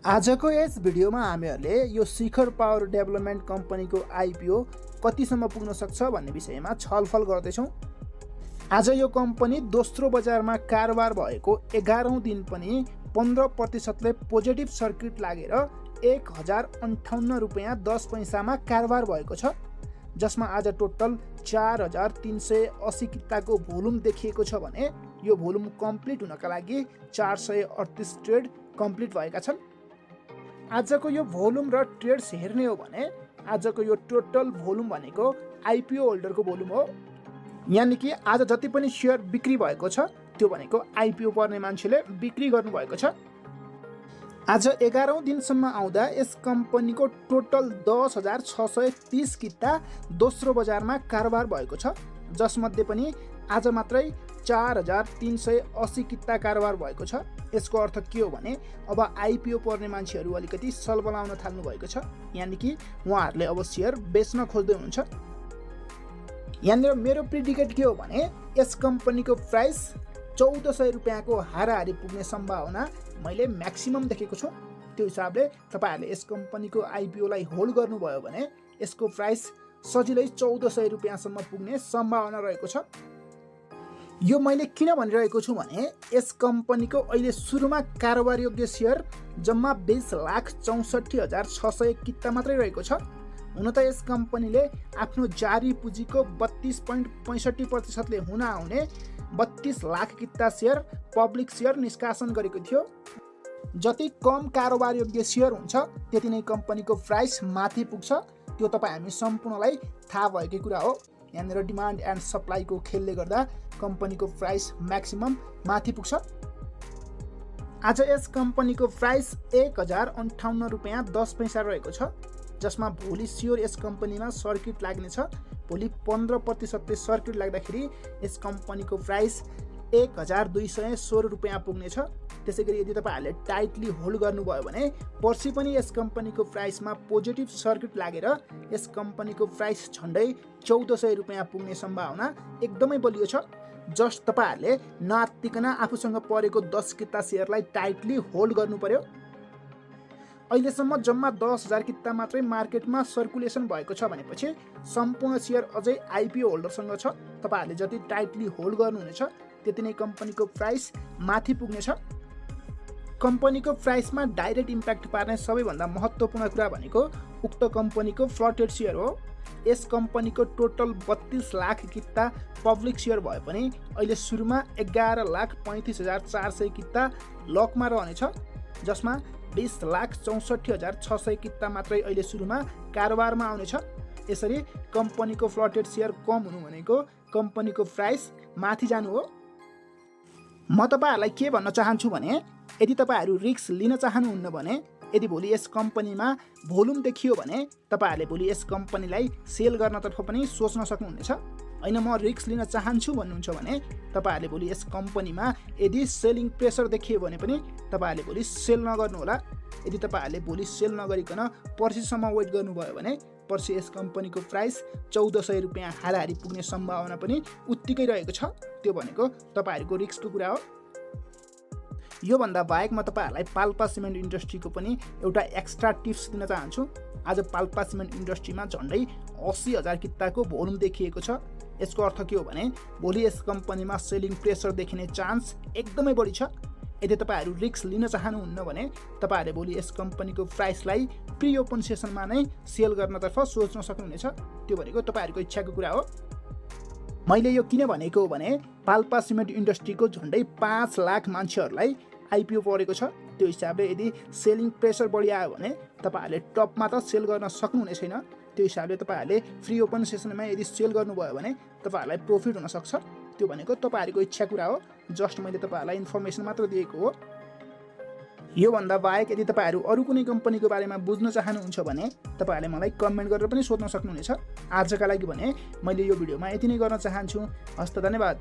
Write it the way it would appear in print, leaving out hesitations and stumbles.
आजको यस भिडियोमा हामीहरूले यो शिखर पावर डेभलपमेन्ट कम्पनीको आइपिओ कतिसम्म पुग्न सक्छ भन्ने विषयमा छलफल गर्दैछौँ। आज यो कम्पनी दोस्रो बजारमा कारोबार भएको 11औं दिन पनि 15% पोजिटिभ सर्किट लागेर 1058 रुपैयाँ 10 पैसामा कारोबार भएको छ, जसमा आज टोटल 4380 किताको भोल्युम देखिएको छ भने यो भोल्युम कम्प्लिट हुनका लागि 438 ट्रेड कम्प्लिट भएका छन्। आजको यो भोल्युम र ट्रेड्स हेर्ने हो भने आजको यो टोटल भोल्युम भनेको आइपिओ होल्डरको भोल्युम हो, यानि कि आज जति पनि सेयर बिक्री भएको छ त्यो भनेको आइपिओ पर्ने मान्छेले बिक्री गर्नुभएको छ। आज 11औं दिनसम्म आउँदा यस कम्पनीको टोटल 10,630 किता दोस्रो बजारमा कारोबार भएको छ, जसमध्ये पनि आज मात्रै 4,380 किता कारोबार भएको छ। यसको अर्थ के हो भने अब आइपिओ पर्ने मान्छेहरू अलिकति सलबलाउन थाल्नु भएको छ, यानि कि उहाँहरूले अब सेयर बेच्न खोज्दै हुनुहुन्छ। यहाँनिर मेरो प्रिडिकेट के हो भने यस कम्पनीको प्राइस 1400 रुपियाँको हाराहारी पुग्ने सम्भावना मैले म्याक्सिमम देखेको छु। त्यो हिसाबले तपाईहरुले यस कम्पनीको आइपिओलाई होल्ड गर्नुभयो भने यसको प्राइस सजिलै 1400 रुपियाँसम्म पुग्ने सम्भावना रहेको छ। यो मैले किन भनिरहेको छु भने यस कम्पनीको अहिले सुरुमा कारोबार योग्य सेयर जम्मा 20,64,600 किता मात्रै रहेको छ। हुन त यस कम्पनीले आफ्नो जारी पुँजीको 32.65% ले हुन आउने 32 लाख किता सेयर पब्लिक सेयर निष्कासन गरेको थियो। जति कम कारोबार योग्य सेयर हुन्छ त्यति नै कम्पनीको प्राइस माथि पुग्छ, त्यो तपाईँ हामी सम्पूर्णलाई थाहा भएकै कुरा हो। यहाँनिर डिमान्ड एन्ड सप्लाईको खेलले गर्दा कम्पनीको प्राइस म्याक्सिमम माथि पुग्छ। आज यस कम्पनीको प्राइस 1058 रुपियाँ 10 पैसा रहेको छ, जसमा भोलि स्योर यस कम्पनीमा सर्किट लाग्नेछ। भोलि 15% सर्किट लाग्दाखेरि यस कम्पनीको प्राइस 1216 रुपियाँ पुग्नेछ। त्यसै गरी यदि तपाईहरुले टाइटली होल्ड गर्नुभयो भने पर्सि पनि यस कम्पनीको प्राइसमा पोजिटिभ सर्किट लागेर यस कम्पनीको प्राइस झन्डै 1400 रुपियाँ पुग्ने सम्भावना एकदमै बलियो छ। जस्ट तपाईहरुले नआत्तिकन आफूसँग परेको 10 किता सेयरलाई टाइटली होल्ड गर्नु पर्यो। अहिलेसम्म जम्मा 10,000 किता मात्रै मार्केटमा सर्कुलेसन भएको छ भनेपछि सम्पूर्ण सेयर अझै आइपिओ होल्डरसँग छ। तपाईहरुले जति टाइटली होल्ड गर्नुहुनेछ त्यति नै कम्पनीको प्राइस माथि पुग्नेछ। कम्पनीको प्राइसमा डाइरेक्ट इम्प्याक्ट पार्ने सबैभन्दा महत्त्वपूर्ण कुरा भनेको उक्त कम्पनीको फ्लोटेड सेयर हो। यस कम्पनीको टोटल 32 लाख किता पब्लिक सेयर भए पनि अहिले सुरुमा 11,35,400 किता लकमा रहनेछ, जसमा 20,64,600 किता मात्रै अहिले सुरुमा कारोबारमा आउनेछ। यसरी कम्पनीको फ्लोटेड सेयर कम हुनु भनेको कम्पनीको प्राइस माथि जानु हो। म तपाईहरुलाई के भन्न चाहन्छु भने यदि तपाईहरु रिस्क लिन चाहनुहुन्न भने यदि भोलि यस कम्पनीमा भोल्युम देखियो भने तपाईहरुले भोलि यस कम्पनीलाई सेल गर्नतर्फ पनि सोच्न सक्नुहुनेछ। हैन म रिस्क लिन चाहन्छु भन्नुहुन्छ भने तपाईहरुले भोलि यस कम्पनीमा यदि सेलिङ प्रेसर देखियो भने पनि तपाईहरुले भोलि सेल नगर्नु होला। यदि तपाईहरुले भोलि सेल नगरिकन पर्सिसम्म वेट गर्नुभयो भने पर्सि यस कम्पनीको प्राइस 1400 रुपियाँ हाराहारी पुग्ने सम्भावना पनि उत्तिकै रहेको छ। त्यो भनेको तपाईहरुको रिस्कको कुरा हो। यो भन्दा बाहेक म तपाईहरुलाई पाल्पा सिमेन्ट इन्डस्ट्रीको पनि एउटा एक्स्ट्रा टिप्स दिन चाहन्छु। आज पाल्पा सिमेन्ट इन्डस्ट्रीमा झन्डै 80,000 किताको भोल्युम देखिएको छ। यसको अर्थ के हो भने भोलि यस कम्पनीमा सेलिङ प्रेसर देखिने चान्स एकदमै बढी छ। यदि तपाईहरु रिस्क लिन चाहनुहुन्न भने तपाईहरुले भोलि यस कम्पनीको प्राइसलाई प्री ओपन सेसनमा नै सेल गर्नतर्फ सोच्न सक्नुहुनेछ। त्यो भनेको तपाईहरुको इच्छाको कुरा हो। मैले यो किन भनेको हो भने पाल्पा सिमेन्ट इन्डस्ट्रीको झन्डै 5 लाख मान्छेहरूलाई आइपिओ परेको छ। त्यो हिसाबले यदि सेलिङ प्रेसर बढी आयो भने तपाईहरुले टपमा त सेल गर्न सक्नुहुने छैन। त्यो हिसाबले तपाईहरुले फ्री ओपन सेसनमा यदि सेल गर्नुभयो भने तपाईहरुलाई प्रॉफिट हुन सक्छ। त्यो भनेको तपाईहरुको इच्छा कुरा हो। जस्ट मैले तपाईहरुलाई इन्फर्मेसन मात्र दिएको हो। यो भन्दा बाहेक यदि तपाईहरु अरु कुनै कम्पनीको बारेमा बुझ्न चाहनुहुन्छ भने तपाईहरुले मलाई कमेन्ट गरेर पनि सोध्न सक्नुहुनेछ। आजका लागि भने मैले यो भिडियोमा यति नै गर्न चाहन्छु। हस्त धन्यवाद।